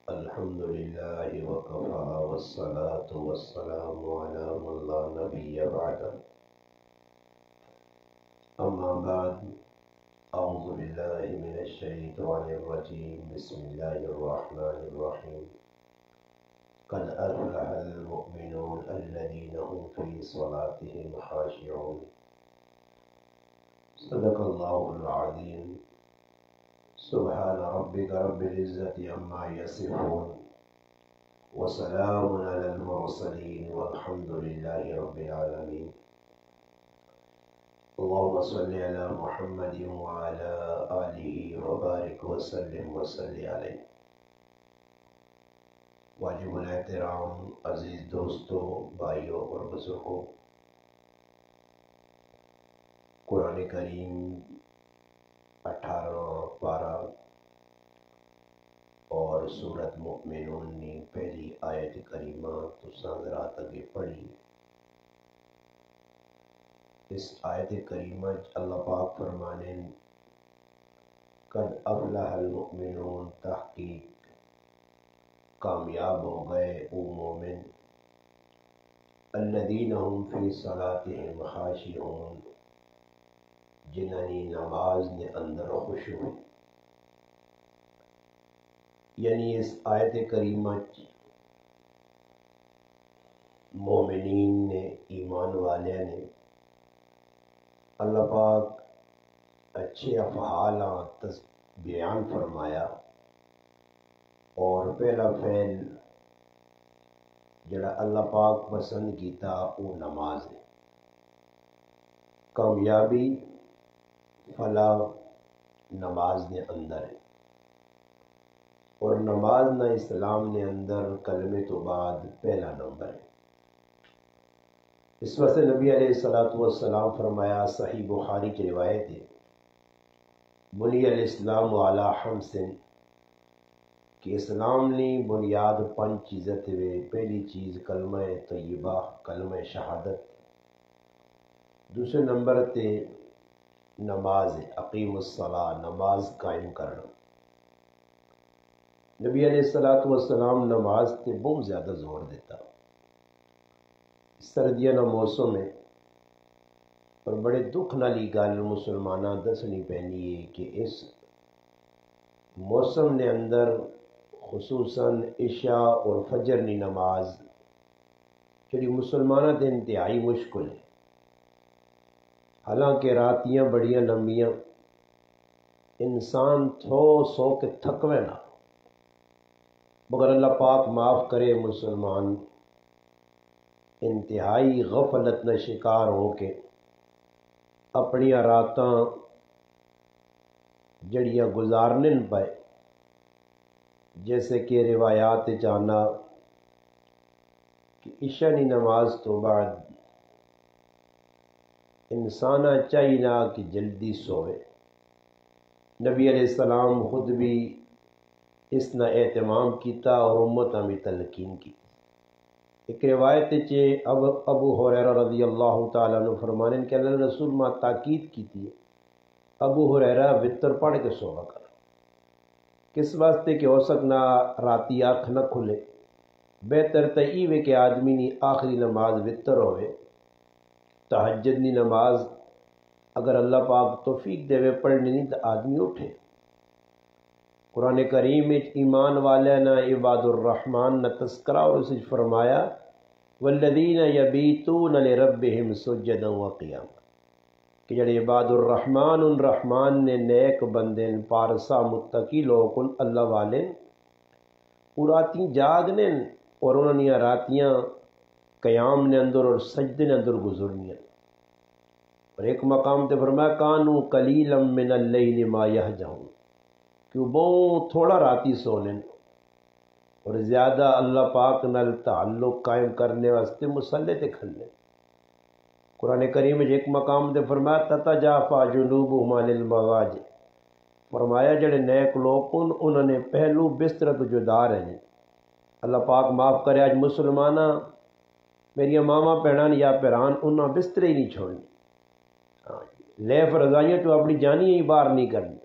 الحمد لله وكفى والصلاة والسلام على من لا نبي بعده. أما بعد، أعوذ بالله من الشيطان الرجيم. بسم الله الرحمن الرحيم. قد أفلح المؤمنون الذين هم في صلاتهم خاشعون. صدق الله العظيم. سبحان ربك رب العزة عما يصفون وسلام على المرسلين والحمد لله رب العالمين. اللهم صل على محمد وعلى آله وبارك وسلم وصل عليه. واجب الاحترام عزیز دوستوں، بھائیوں اور بزرگوں، قرآن کریم 18واں پارہ اور سورت مؤمنون نے پہلی آیت کریمہ تو سانگرات اگے پڑھی۔ اس آیت کریمہ اللہ پاک فرمانے قد افلح المؤمنون، تحقیق کامیاب ہو گئے وہ مومن، الذین هم فی صلاتهم خاشعون، جنہی نماز نے اندر خشوع۔ یعنی اس آیت کریمہ مومنین نے، ایمان والے نے اللہ پاک اچھے افعال بیان فرمایا، اور پہلا فعل جڑا اللہ پاک پسند کیتا وہ نماز ہے۔ کامیابی فلاح نماز نے اندر ہے، اور نماز نہ اسلام نے اندر کلمے تو بعد پہلا نمبر ہے۔ اس واسطے نبی علیہ السلام فرمایا، صحیح بخاری کی روایت ہے، بنی الاسلام علی خمس، کہ اسلام نے بنیاد 5 چیزیں تھے۔ پہلی چیز کلمہ طیبہ، کلمہ شہادت۔ دوسرے نمبر تے نماز، اقیم الصلاۃ، نماز قائم کرنا۔ نبی علیہ السلام نماز تے بہت زیادہ زور دیتا۔ سردیاں کا موسم ہے، اور بڑے دکھ نالی گل مسلمانہ دسنی پینی ہے کہ اس موسم نے اندر خصوصاً عشاء اور فجر کی نماز جڑی مسلمانہ دے انتہائی مشکل ہے۔ حالانکہ راتیاں بڑیاں لمبیاں، انسان سو کے تھکوے نہ، مگر اللہ پاک معاف کرے مسلمان انتہائی غفلت نہ شکار ہو کے اپنی راتاں جڑیاں گزارنے پائے۔ جیسے کہ روایات جانا کہ عشاء کی نماز تو بعد انسان چاہیے نہ کہ جلدی سوئے۔ نبی علیہ السلام خود بھی اس نہ اہتمام کیتا اور امتاں بھی تلقین کی۔ ایک روایت ابو ہریرہ رضی اللہ تعالیٰ عنہ فرمانے کہ اللہ رسول ماں تاکید کی تھی، ابو ہریرہ وطر پڑھ کے سونا کر، کس واسطے کہ ہو سکنا راتی آنکھ نہ کھلے۔ بہتر تو یہ ہے کہ آدمی نے آخری نماز وطر ہوئے، تہجد کی نماز اگر اللہ پاک توفیق دے پڑھنے نہیں تو آدمی اٹھے۔ قرآن کریم میں ایمان والے نہ عباد الرحمن نہ تذکرہ، اور اسے فرمایا والذین یبیتون لربہم سجدا وقیاما، کہ جڑے عباد الرحمن ان رحمان نے نیک بندے پارسا متقی لوگ ان اللہ والے وہ راتیں جاگنے، اور انہوں نے راتیاں قیام نے اندر اور سجدے نے اندر گزرنیاں۔ اور ایک مقام تے فرمایا کانوا قلیلا من اللیل ما یہجعون، کہ وہ بہت تھوڑا راتی سونے اور زیادہ اللہ پاک نال تعلق قائم کرنے واسطے مصلے تے کھلنے۔ قرآن کریم میں ایک مقام تے فرمایا تتجافی جنوبہم عن المضاجع، فرمایا جڑے نیک لوگ انہوں نے پہلو بستر تو جدا رہنے۔ اللہ پاک معاف کرے آج مسلمانہ میری ماما بہنان یا پیران انہاں بستر ہی نہیں چھوڑنی، لیف رضائیاں تو اپنی جانی ہی باہر نہیں کرنی،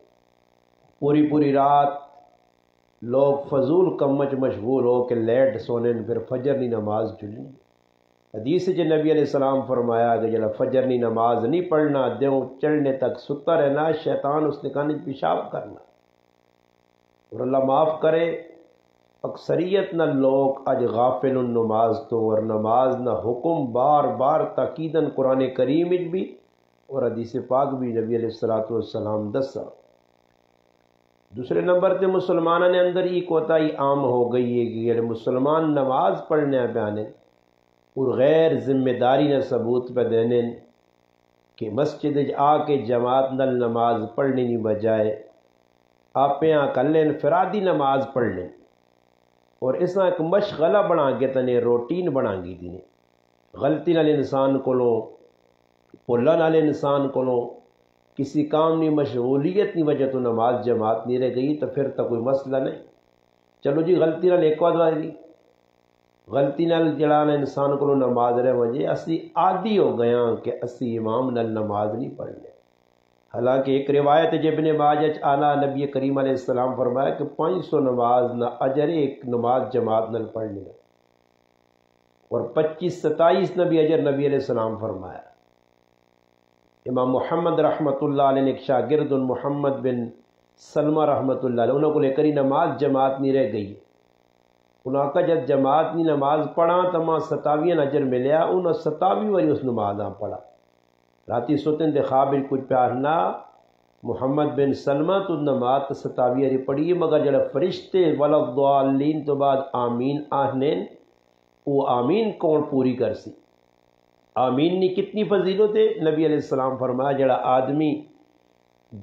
پوری رات لوگ فضول کمچ مشغول ہو کہ لیٹ سونے پھر فجر کی نماز چلنی۔ حدیث جو نبی علیہ السلام فرمایا کہ جب فجر کی نماز نہیں پڑھنا دیوں چڑھنے تک ستا رہنا، شیطان اس نے کہانی پیشاب کرنا۔ اور اللہ معاف کرے اکثریت نہ لوگ اج غافل نماز تو، اور نماز نہ حکم بار بار تاکیدن قرآن کریم بھی اور حدیث پاک بھی نبی علیہ السلام دسا۔ دوسرے نمبر تے مسلمانوں نے اندر ہی کوتاہی عام ہو گئی ہے کہ مسلمان نماز پڑھنے پیانے اور غیر ذمہ داری نے ثبوت پہ دینے کہ مسجد آ کے جماعت نل نماز پڑھنے کی بجائے آپ یہاں کر لیں انفرادی نماز پڑھ لیں، اور اس طرح ایک مشغلہ بنا کے تنے روٹین بنا گی تھی غلطی نال انسان کو بھولن والے انسان کو کسی کام کی مشغولیت کی وجہ تو نماز جماعت نہیں رہ گئی تو پھر تو کوئی مسئلہ نہیں۔ چلو جی غلطی نال ایک بار دی غلطی نال جڑا انسان کو نماز رہ وجے اسی عادی ہو گیا کہ اسی امام نال نماز نہیں پڑھنے۔ حالانکہ ایک روایت ابن ماجہ آنا نبی کریم علیہ السلام فرمایا کہ 500 نماز نہ اجر ایک نماز جماعت نال پڑھنے، اور 25-27 نبی اجر نبی علیہ السلام فرمایا۔ امام محمد رحمۃ اللہ علیہ نے ایک شاگرد محمد بن سلمہ رحمۃ اللہ علیہ انہوں کو لے کر ہی نماز جماعت نہیں رہ گئی، انہوں کا جب جماعت نہیں نماز پڑھا تو ماں 27 اجر ملیا، انہوں 27 واری اس نماز پڑھا۔ راتی سوتن دے خواب کچھ پیار نہ محمد بن سلمہ تو نماز 27 واری پڑھی، مگر جڑا فرشتے ولضالین تو بعد آمین آہنے وہ آمین کون پوری کر سی؟ آمین نے کتنی فضیلت ہے؟ نبی علیہ السلام فرمایا جڑا آدمی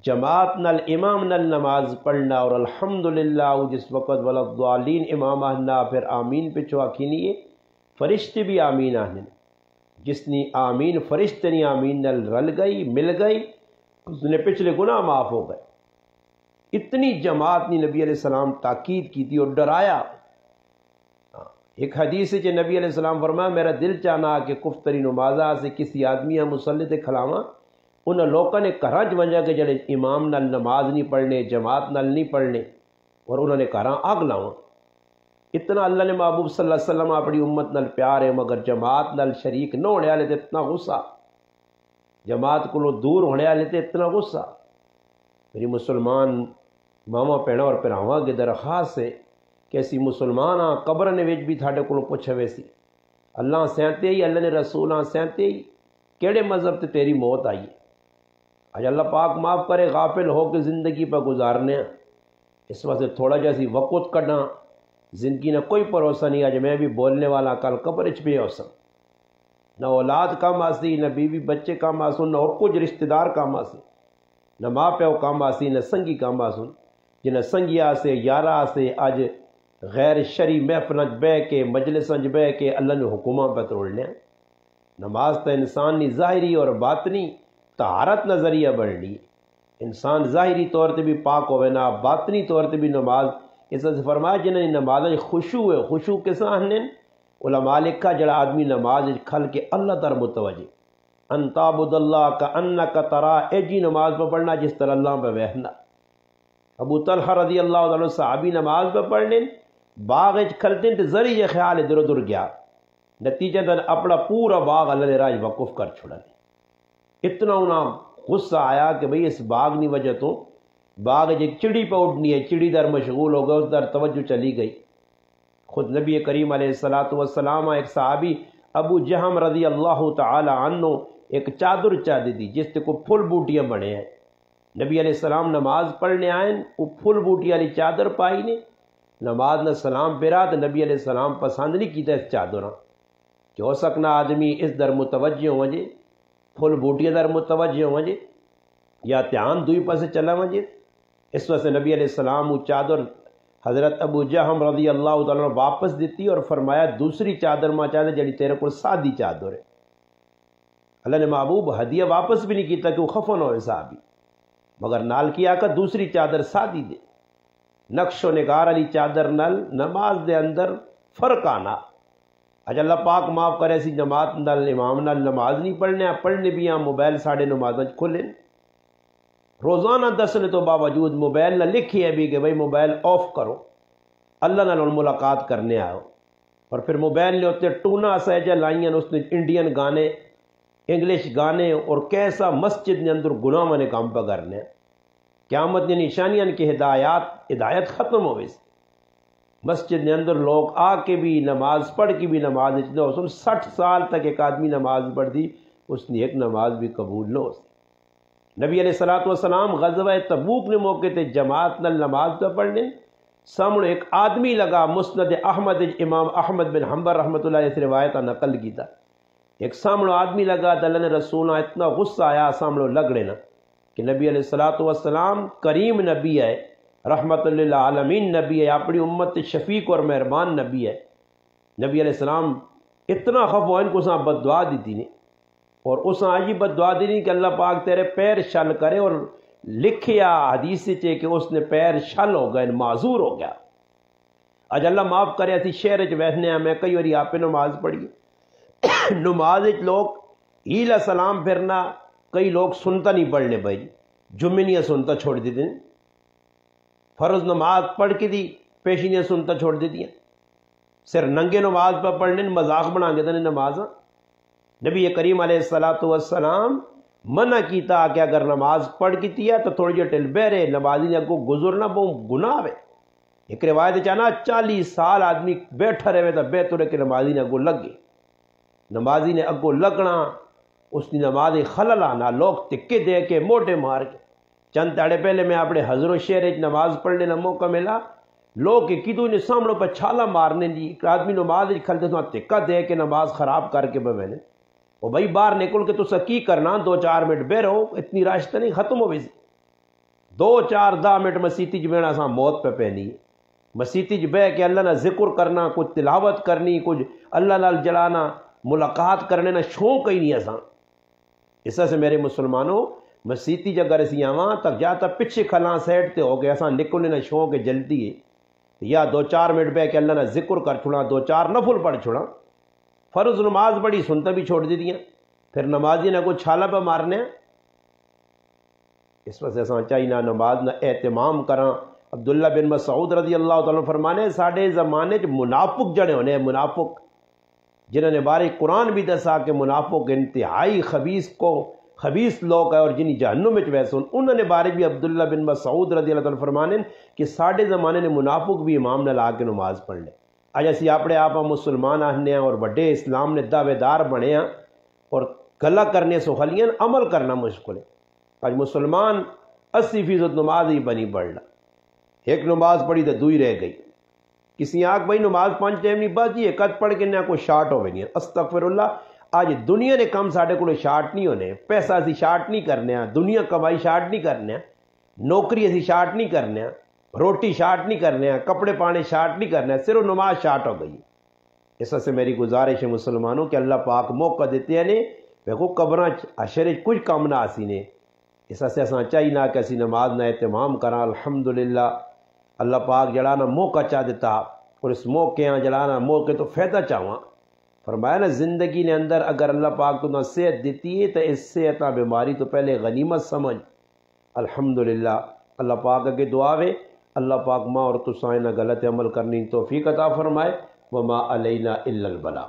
جماعت نل امام نل نماز پڑھنا اور الحمدللہ جس وقت ولضالین امام آہنا پھر آمین پہ چواکی نہیں ہے، فرشتے بھی آمین آہنے، جس نے آمین فرشتے نے آمین نل رل گئی مل گئی اس نے پچھلے گناہ معاف ہو گئے۔ اتنی جماعت نے نبی علیہ السلام تاکید کی تھی اور ڈرایا۔ ایک حدیث ہے کہ نبی علیہ السلام فرمایا میرا دل چاہنا کہ کفتری نمازہ سے کسی آدمی یا مسلط کھلاواں ان لوگوں نے گھر ونجا کہ جڑے امام نال نماز نہیں پڑھنے جماعت نال نہیں پڑھنے اور انہوں نے گھر آگ لاواں۔ اتنا اللہ نے محبوب صلی اللہ علیہ وسلم اپنی امت نال پیار ہے، مگر جماعت نال شریک نہ ہونے والے تے اتنا غصہ، جماعت کو دور ہونے والے تے اتنا غصہ۔ میری مسلمان ماما بھیناں اور بھراواں کی درخواست ہے کہ اسی مسلمان ہاں قبر نے بھی تھاڈے کو پوچھے ویسی اللہ سہتے ہی اللہ نے رسول ہاں سہتے ہی کیڑے مذہب تے تیری موت آئی ہے؟ اج اللہ پاک معاف کرے غافل ہو کے زندگی پہ گزارنے ہیں، اس واسطے تھوڑا جا سی وقت کڈنا، زندگی نہ کوئی بھروسہ نہیں۔ اج میں بھی بولنے والا کل قبر بھی ہو سک، نہ اولاد کام آسی نہ بیوی بچے کام آسن نہ اور کچھ رشتہ دار کام آسی، نہ ماں پیو کام آسی نہ سنگی کام آسن، جنہیں سنگی آسے یارہ آسے اج غیر شرعی محفل بہ کے مجلس بہ کے اللہ نے حکماں پہ توڑنے۔ نماز تو انسان کی ظاہری اور باطنی طہارت نظریہ بڑھنی، انسان ظاہری طور تے بھی پاک ہوئے نہ باطنی طور تے بھی نماز اس سے فرمایا جنہیں نماز خشوع ہے۔ خشوع کس آہنے؟ علماء لکھا جڑا آدمی نماز کھل کے اللہ تر متوجہ ان تعبد اللہ کانک تراہ، اے جی نماز پہ پڑھنا جس طرح اللہ پہ بہنا۔ ابو طلحہ رضی اللہ عنہ صحابی نماز پہ پڑھنے باغ کھلتے تو ذریعے خیال ادھر ادھر گیا، نتیجہ دن اپنا پورا باغ اللہ نے راج وقف کر چھوڑا۔ اتنا انہیں غصہ آیا کہ بھئی اس باغ کی وجہ تو باغ ایک چڑی پہ اٹھنی ہے، چڑی در مشغول ہو گئے، اس در توجہ چلی گئی۔ خود نبی کریم علیہ السلام ایک صحابی ابو جہم رضی اللہ تعالی عنہ ایک چادر چاہتی تھی جس سے کوئی پھول بوٹیاں بنے ہیں، نبی علیہ السلام نماز پڑھنے آئے وہ پھول بوٹی والی چادر پائی نے، نماز نہ سلام پیرا تو نبی علیہ السلام پسند نہیں کیتا اس چادر کہ ہو سکنا آدمی اس در متوجہ ہو وجے پھول بوٹیاں در متوجہ ہو وجے یا دھیان دوئی پاسے چلا وجے۔ اس وجہ سے نبی علیہ السلام وہ چادر حضرت ابو جہم رضی اللہ تعالیٰ نے واپس دیتی اور فرمایا دوسری چادر ماں چاہتے جڑی تیرے کو سادی چادر ہے۔ اللہ نے محبوب ہدیہ واپس بھی نہیں کیتا کہ وہ خفن ہوئے صحابی، مگر نال کیا کہ دوسری چادر سادی دے۔ نقش و نگار علی چادر نل نماز دے اندر فرق آنا۔ اج اللہ پاک معاف کرے سی جماعت نل امام نل نماز نہیں پڑھنے بھی ہاں موبائل ساڑھے نماز کھلیں، روزانہ دسنے تو باوجود موبائل نہ لکھی ہے بھی کہ بھائی موبائل آف کرو، اللہ نال ملاقات کرنے آؤ۔ اور پھر موبائل نے اتنے ٹونا سہجا لائیاں اس نے انڈین گانے انگلش گانے اور کیسا مسجد نے اندر گناہ نے کام پہ کرنے قیامت نے نشانیاں کی ہدایت ختم ہوئے مسجد نے اندر لوگ آ کے بھی نماز پڑھ کے بھی نماز 60 سال تک ایک آدمی نماز پڑھ دی اس نے ایک نماز بھی قبول نہ ہو سی۔ نبی علیہ الصلوۃ والسلام غزوہ تبوک نے موقع تے جماعت نال نماز پہ پڑھنے سامنے ایک آدمی لگا مسند احمد امام احمد بن حنبل رحمۃ اللہ علیہ سے روایت نقل کیتا ایک سامنے آدمی لگا تو اللہ نے رسول اتنا غصہ آیا سامنے لگڑے نا کہ نبی علیہ الصلوۃ والسلام کریم نبی ہے رحمت للعالمین نبی ہے اپنی امت شفیق اور مہربان نبی ہے۔ نبی علیہ السلام اتنا خف ہوا ان کو بد دعا دی تھی اور اس آجی بد دعا دی نہیں کہ اللہ پاک تیرے پیر شل کرے اور لکھیا حدیث سے کہ اس نے پیر شل ہو گئے معذور ہو گیا۔ اج اللہ معاف کرے اسی شہر ویسنے میں کئی باری آپ نماز پڑھی نماز لوگ ہیلا سلام پھرنا کئی لوگ سنتا نہیں پڑھنے بھائی جمعہ سنتا چھوڑ دیتے ہیں فرض نماز پڑھ کے دی پیشینیاں سنتا چھوڑ دیتی ہیں صرف ننگے نماز پہ پڑھنے مذاق بنا کے دینے نماز۔ نبی کریم علیہ الصلوۃ والسلام منع کیتا کہ اگر نماز پڑھ کی تیا تو تھوڑی جو ٹل بہرے نمازی نے کو گزرنا بہت گناہ ہے۔ ایک روایت چاہنا 40 سال آدمی بیٹھا رہے تو بہتر ہے کہ نمازی نے اگو لگ گئے نمازی نے اگو لگنا اس نے نماز خلل آنا لوگ تکے دے کے موٹے مار کے چند تاڑے پہلے میں اپنے حضر و شہر نماز پڑھنے کا موقع ملا لوگ کدو نے سامنے پہ چھالا مارنے دی آدمی نماز کھلتے تو تکا دے کے نماز خراب کر کے میں نے وہ بھائی باہر نکل کے تو کی کرنا 2-4 منٹ بہ رہو اتنی راشتہ نہیں ختم ہو گئی 2-4 منٹ مسیتی بہنا سا موت پہ پہنی ہے مسیتی بہ کے اللہ نہ ذکر کرنا کچھ تلاوت کرنی کچھ اللہ نال جلانا ملاقات کرنے نہ شوق ہی نہیں ایسا اس سے میرے مسلمانوں مسیتی جگر اسی آواں تک جاتا پیچھے کھلاں سیٹ تے ہو گیا اساں نکلنے نہ شوق جلدی ہے یا 2-4 منٹ بہ کے اللہ نہ ذکر کر چھوڑا 2-4 نفل پڑھ چھوڑا فرض نماز بڑی سنتا بھی چھوڑ دی دیا پھر نمازی نہ کوئی چھالا پہ مارنے اس وجہ سے چاہیے نماز نہ اہتمام کراں۔ عبداللہ بن مسعود رضی اللہ تعالیٰ فرمانے ساڑھے زمانے منافق جڑے ہونے منافق جنہوں نے بارے قرآن بھی دسا کہ منافق انتہائی خبیث لوگ ہے اور جنہیں جہنم میں ویسے انہوں نے بارے بھی عبداللہ بن مسعود رضی اللہ تعالیٰ فرمانے کہ ساڑھے زمانے نے منافق بھی امام نہ لا کے نماز پڑھ لے اج اسی اپنے آپ مسلمان آنے اور بڑے اسلام نے دعوے دار بنے ہیں اور گلا کرنے سخلیاں عمل کرنا مشکل ہے۔ آج مسلمان 80% نماز ہی بنی پڑھ لا ایک نماز پڑھی تو دوئی رہ گئی کسی آنکھ بھائی نماز 5 ٹائم نہیں بس جی ایک پڑھ کے نہ کوئی شارٹ ہوئے نہیں استغفر اللہ آج دنیا نے کم ساڑھے کو شارٹ نہیں ہونے پیسہ اسی شارٹ نہیں کرنے دنیا کمائی شارٹ نہیں کرنے نوکری اسی شارٹ نہیں کرنے روٹی شارٹ نہیں کرنے کپڑے پانے شارٹ نہیں کرنے صرف نماز شارٹ ہو گئی۔ اس سے میری گزارش ہے مسلمانوں کہ اللہ پاک موقع دیتے ہیں نے دیکھو قبراں اشرے کچھ کم نہ آسی نے اس سے اساں چاہیے نہ کہ اسی نماز نہ اہتمام کراں الحمدللہ اللہ پاک جڑانا موقع چاہ دیتا اور اس موقع جڑانا موقع تو فائدہ چاہواں فرمایا نا زندگی نے اندر اگر اللہ پاک تو نہ صحت دیتی ہے تو اس صحت بیماری تو پہلے غنیمت سمجھ الحمدللہ۔ اللہ پاک کے دعا ہے اللہ پاک ماں اور تسائیں نہ غلط عمل کرنی توفیق عطا فرمائے وما علینا الا البلاغ۔